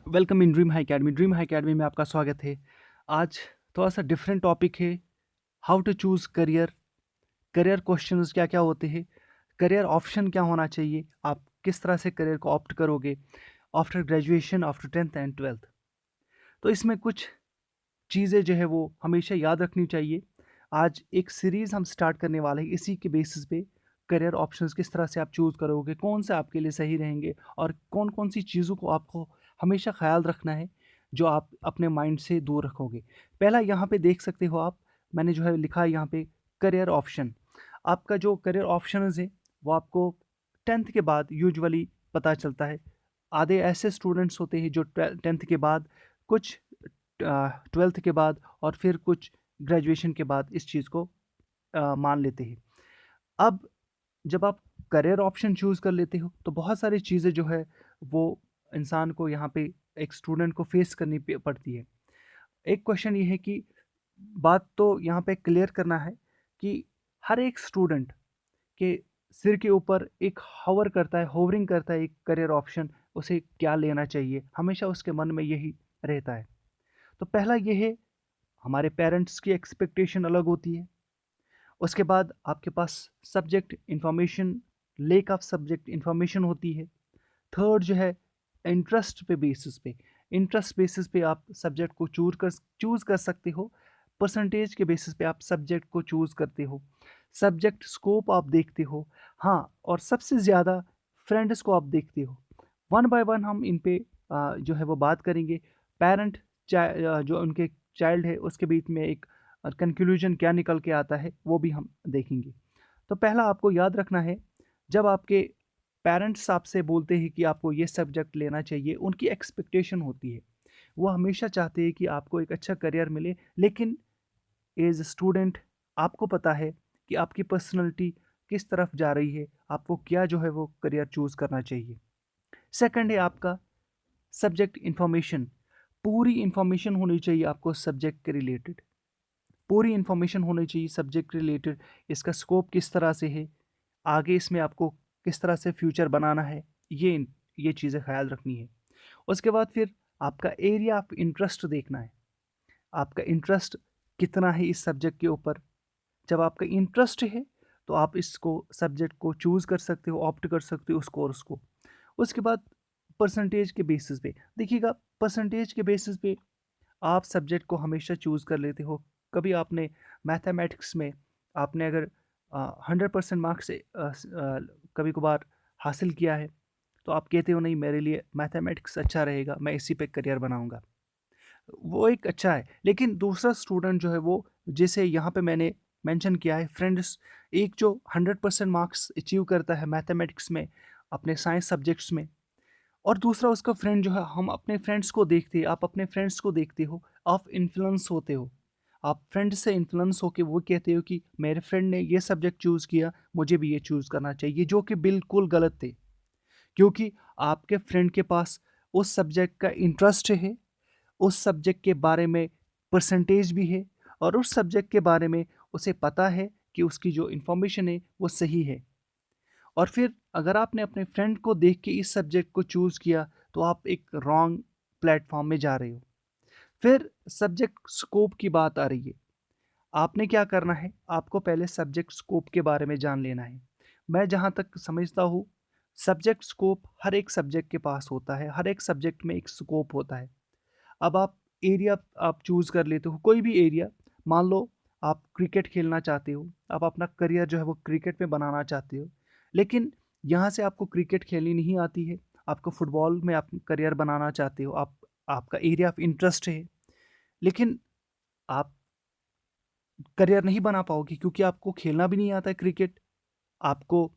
Welcome in Dream High Academy. Dream High Academy में आपका स्वागत है। आज थोड़ा सा डिफरेंट टॉपिक है। How to choose career. Career questions क्या क्या होते हैं, करियर ऑप्शन क्या होना चाहिए, आप किस तरह से करियर को ऑप्ट करोगे after graduation, after 10th and 12th। तो इसमें कुछ चीज़ें जो है वो हमेशा याद रखनी चाहिए। आज एक सीरीज़ हम स्टार्ट करने वाले हैं इसी के बेसिस पे। करियर ऑप्शंस किस तरह से आप चूज़ करोगे, कौन से आपके लिए सही रहेंगे और कौन कौन सी चीज़ों को आपको हमेशा ख्याल रखना है जो आप अपने माइंड से दूर रखोगे। पहला यहाँ पे देख सकते हो आप, मैंने जो है लिखा है यहाँ पे करियर ऑप्शन। आपका जो करियर ऑप्शंस है वो आपको 10th के बाद यूजुअली पता चलता है। आधे ऐसे स्टूडेंट्स होते हैं जो 10th के बाद, कुछ 12th के बाद और फिर कुछ ग्रेजुएशन के बाद इस चीज़ को मान लेते हैं। अब जब आप करियर ऑप्शन चूज़ कर लेते हो तो बहुत सारी चीज़ें जो है वो इंसान को यहाँ पे, एक स्टूडेंट को फेस करनी पड़ती है। एक क्वेश्चन ये है कि बात तो यहाँ पे क्लियर करना है कि हर एक स्टूडेंट के सिर के ऊपर एक होवरिंग करता है एक करियर ऑप्शन, उसे क्या लेना चाहिए, हमेशा उसके मन में यही रहता है। तो पहला ये है, हमारे पेरेंट्स की एक्सपेक्टेशन अलग होती है। उसके बाद आपके पास subject information, lack of subject information होती है। थर्ड जो है, इंटरेस्ट बेसिस पे आप सब्जेक्ट को चूज़ कर सकते हो। परसेंटेज के बेसिस पे आप सब्जेक्ट को चूज़ करते हो। सब्जेक्ट स्कोप आप देखते हो। हाँ, और सबसे ज़्यादा फ्रेंड्स को आप देखते हो। वन बाय वन हम इन पे जो है वो बात करेंगे। पेरेंट जो उनके चाइल्ड है उसके बीच में एक कंक्लूजन क्या निकल के आता है वो भी हम देखेंगे। तो पहला आपको याद रखना है, जब आपके पेरेंट्स आपसे बोलते हैं कि आपको ये सब्जेक्ट लेना चाहिए, उनकी एक्सपेक्टेशन होती है। वो हमेशा चाहते हैं कि आपको एक अच्छा करियर मिले, लेकिन एज स्टूडेंट आपको पता है कि आपकी पर्सनैलिटी किस तरफ जा रही है, आपको क्या जो है वो करियर चूज़ करना चाहिए। सेकंड है आपका सब्जेक्ट इंफॉर्मेशन। पूरी इंफॉर्मेशन होनी चाहिए आपको सब्जेक्ट के रिलेटेड। पूरी इंफॉर्मेशन होनी चाहिए सब्जेक्ट रिलेटेड। इसका स्कोप किस तरह से है, आगे इसमें आपको किस तरह से फ्यूचर बनाना है, ये चीज़ें ख्याल रखनी है। उसके बाद फिर आपका एरिया ऑफ इंटरेस्ट देखना है। आपका इंटरेस्ट कितना है इस सब्जेक्ट के ऊपर। जब आपका इंटरेस्ट है तो आप इसको सब्जेक्ट को चूज़ कर सकते हो, ऑप्ट कर सकते हो उस कोर्स को। उसके बाद परसेंटेज के बेसिस पे देखिएगा, परसेंटेज के बेसिस पे आप सब्जेक्ट को हमेशा चूज़ कर लेते हो। कभी आपने मैथमेटिक्स में, आपने अगर 100% मार्क्स से कभी कभार हासिल किया है, तो आप कहते हो नहीं, मेरे लिए मैथमेटिक्स अच्छा रहेगा, मैं इसी पे करियर बनाऊंगा। वो एक अच्छा है। लेकिन दूसरा स्टूडेंट जो है वो, जैसे यहाँ पे मैंने मेंशन किया है फ्रेंड्स, एक जो 100% मार्क्स अचीव करता है मैथमेटिक्स में, अपने साइंस सब्जेक्ट्स में, और दूसरा उसका फ्रेंड जो है, हम अपने फ्रेंड्स को देखते हैं, आप अपने फ्रेंड्स को देखते हो, आप इन्फ्लुएंस होते हो। आप फ्रेंड से इन्फ्लुएंस होके वो कहते हो कि मेरे फ्रेंड ने ये सब्जेक्ट चूज़ किया, मुझे भी ये चूज़ करना चाहिए, जो कि बिल्कुल गलत थे। क्योंकि आपके फ्रेंड के पास उस सब्जेक्ट का इंटरेस्ट है, उस सब्जेक्ट के बारे में परसेंटेज भी है, और उस सब्जेक्ट के बारे में उसे पता है कि उसकी जो इन्फॉर्मेशन है वो सही है। और फिर अगर आपने अपने फ्रेंड को देख के इस सब्जेक्ट को चूज़ किया, तो आप एक रॉन्ग प्लेटफॉर्म में जा रहे हो। फिर सब्जेक्ट स्कोप की बात आ रही है। आपने क्या करना है, आपको पहले सब्जेक्ट स्कोप के बारे में जान लेना है। मैं जहाँ तक समझता हूँ, सब्जेक्ट स्कोप हर एक सब्जेक्ट के पास होता है, हर एक सब्जेक्ट में एक स्कोप होता है। अब आप एरिया आप चूज़ कर लेते हो, कोई भी एरिया। मान लो आप क्रिकेट खेलना चाहते हो, आप अपना करियर जो है वो क्रिकेट में बनाना चाहते हो, लेकिन यहाँ से आपको क्रिकेट खेलनी नहीं आती है, आपको फुटबॉल में आप करियर बनाना चाहते हो, आपका एरिया ऑफ इंटरेस्ट है, लेकिन आप करियर नहीं बना पाओगे क्योंकि आपको खेलना भी नहीं आता है क्रिकेट, आपको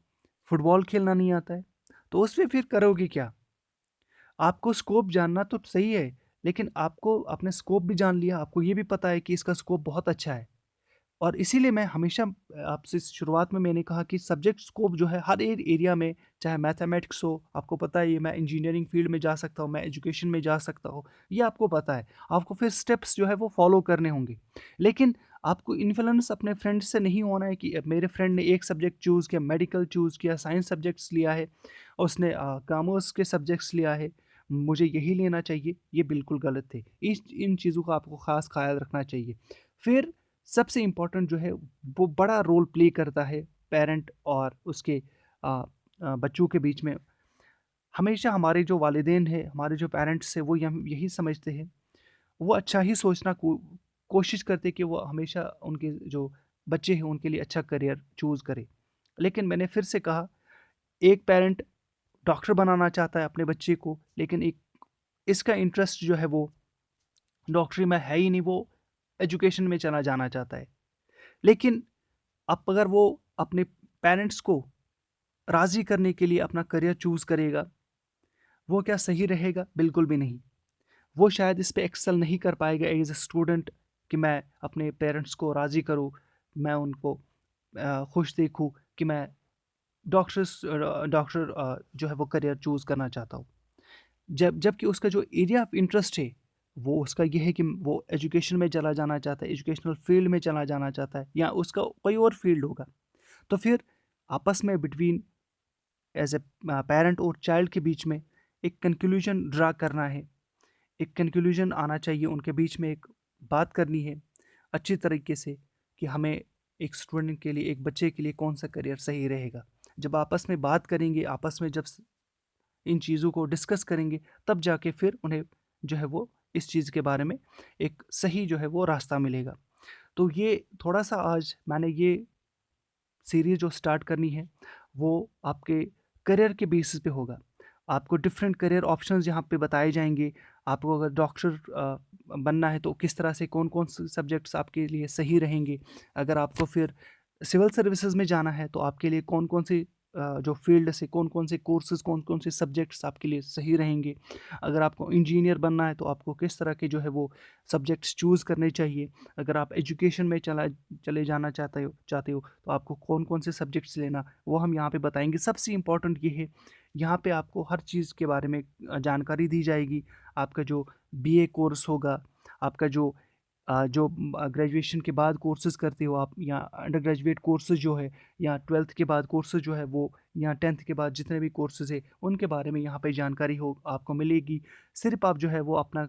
फुटबॉल खेलना नहीं आता है। तो उसमें फिर करोगे क्या? आपको स्कोप जानना तो सही है, लेकिन आपको अपने स्कोप भी जान लिया, आपको ये भी पता है कि इसका स्कोप बहुत अच्छा है। और इसीलिए मैं हमेशा आपसे शुरुआत में मैंने कहा कि सब्जेक्ट स्कोप जो है हर एक एरिया में, चाहे मैथमेटिक्स हो, आपको पता है ये मैं इंजीनियरिंग फील्ड में जा सकता हूँ, मैं एजुकेशन में जा सकता हूँ, ये आपको पता है। आपको फिर स्टेप्स जो है वो फॉलो करने होंगे। लेकिन आपको इन्फ्लुएंस अपने फ्रेंड से नहीं होना है कि मेरे फ्रेंड ने एक सब्जेक्ट चूज़ किया, मेडिकल चूज़ किया, साइंस सब्जेक्ट्स लिया है, उसने कॉमर्स के सब्जेक्ट्स लिया है, मुझे यही लेना चाहिए, ये बिल्कुल गलत है। इन चीज़ों का आपको ख़ास ख़्याल रखना चाहिए। फिर सबसे इम्पोर्टेंट जो है वो बड़ा रोल प्ले करता है पेरेंट और उसके बच्चों के बीच में। हमेशा हमारे जो वालिदैन हैं, हमारे जो पेरेंट्स हैं, वो यही समझते हैं, वो अच्छा ही सोचना कोशिश करते कि वो हमेशा उनके जो बच्चे हैं उनके लिए अच्छा करियर चूज़ करे। लेकिन मैंने फिर से कहा, एक पेरेंट डॉक्टर बनाना चाहता है अपने बच्चे को, लेकिन एक इसका इंटरेस्ट जो है वो डॉक्टरी में है ही नहीं, वो एजुकेशन में चला जाना चाहता है। लेकिन अब अगर वो अपने पेरेंट्स को राज़ी करने के लिए अपना करियर चूज़ करेगा, वो क्या सही रहेगा? बिल्कुल भी नहीं। वो शायद इस पे एक्सेल नहीं कर पाएगा एज़ अ स्टूडेंट कि मैं अपने पेरेंट्स को राज़ी करूँ, मैं उनको खुश देखूँ कि मैं डॉक्टर जो है वो करियर चूज़ करना चाहता हूँ। जबकि उसका जो एरिया ऑफ इंटरेस्ट है, वो उसका ये है कि वो एजुकेशन में चला जाना चाहता है, एजुकेशनल फील्ड में चला जाना चाहता है, या उसका कोई और फील्ड होगा। तो फिर आपस में बिटवीन एज़ ए पेरेंट और चाइल्ड के बीच में एक कंक्लूजन ड्रा करना है, एक कंक्लूजन आना चाहिए, उनके बीच में एक बात करनी है अच्छी तरीके से कि हमें एक स्टूडेंट के लिए, एक बच्चे के लिए कौन सा करियर सही रहेगा। जब आपस में बात करेंगे, आपस में जब इन चीज़ों को डिस्कस करेंगे, तब जाके फिर उन्हें जो है वो इस चीज़ के बारे में एक सही जो है वो रास्ता मिलेगा। तो ये थोड़ा-सा आज मैंने ये सीरीज़ जो स्टार्ट करनी है, वो आपके करियर के बेसिस पे होगा। आपको डिफरेंट करियर ऑप्शंस यहाँ पे बताए जाएँगे। आपको अगर डॉक्टर बनना है तो किस तरह से कौन-कौन से सब्जेक्ट्स आपके लिए सही रहेंगे। अगर आपको फिर सिविल सर्विसेज़ में जाना है तो आपके लिए कौन-कौन से जो फ़ील्ड से कौन-कौन से कोर्सेज़, कौन-कौन से सब्जेक्ट्स आपके लिए सही रहेंगे। अगर आपको इंजीनियर बनना है तो आपको किस तरह के जो है वो सब्जेक्ट्स चूज़ करने चाहिए। अगर आप एजुकेशन में चले जाना चाहते हो तो आपको कौन-कौन से सब्जेक्ट्स लेना, वो हम यहाँ पे बताएँगे। सबसे इम्पोर्टेंट ये है, यहाँ पे आपको हर चीज़ के बारे में जानकारी दी जाएगी। आपका जो बीए कोर्स होगा, आपका ग्रेजुएशन के बाद कोर्सेज़ करते हो आप, या अंडर ग्रेजुएट कोर्सेज़ जो है, या 12th के बाद कोर्सेज़ जो है वो, या 10th के बाद जितने भी कोर्सेज़ हैं, उनके बारे में यहाँ पे जानकारी हो आपको मिलेगी। सिर्फ़ आप जो है वो अपना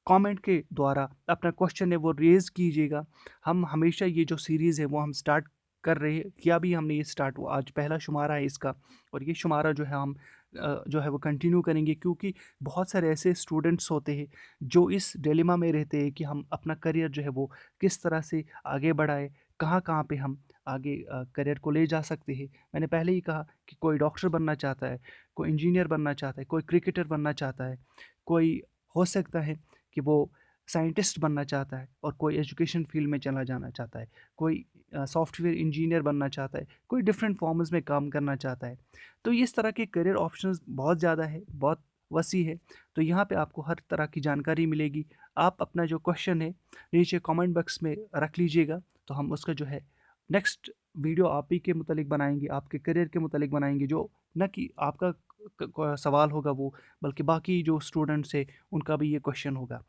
कमेंट के द्वारा अपना क्वेश्चन है वो रेज़ कीजिएगा। हम हमेशा ये जो सीरीज़ है वो हम स्टार्ट कर रहे हैं, किया भी हमने ये स्टार्ट, वो आज पहला शुमारा है इसका, और ये शुमारा जो है हम जो है वो कंटिन्यू करेंगे, क्योंकि बहुत सारे ऐसे स्टूडेंट्स होते हैं जो इस डिलेमा में रहते हैं कि हम अपना करियर जो है वो किस तरह से आगे बढ़ाएँ, कहाँ-कहाँ पे हम आगे करियर को ले जा सकते हैं। मैंने पहले ही कहा कि कोई डॉक्टर बनना चाहता है, कोई इंजीनियर बनना चाहता है, कोई क्रिकेटर बनना चाहता है, कोई हो सकता है कि वो साइंटिस्ट बनना चाहता है, और कोई एजुकेशन फील्ड में चला जाना चाहता है, कोई सॉफ्टवेयर इंजीनियर बनना चाहता है, कोई डिफरेंट फॉर्म्स में काम करना चाहता है। तो इस तरह के करियर ऑप्शंस बहुत ज़्यादा है, बहुत वसी है। तो यहाँ पे आपको हर तरह की जानकारी मिलेगी। आप अपना जो क्वेश्चन है नीचे कमेंट बॉक्स में रख लीजिएगा, तो हम उसका जो है नेक्स्ट वीडियो आप ही के मुतालिक बनाएँगे, आपके करियर के मुतालिक बनाएँगे, जो ना कि आपका सवाल होगा वो, बल्कि बाकी जो स्टूडेंट्स हैं उनका भी ये क्वेश्चन होगा।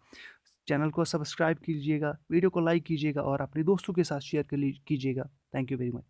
चैनल को सब्सक्राइब कीजिएगा, वीडियो को लाइक कीजिएगा और अपने दोस्तों के साथ शेयर कीजिएगा। Thank you very much.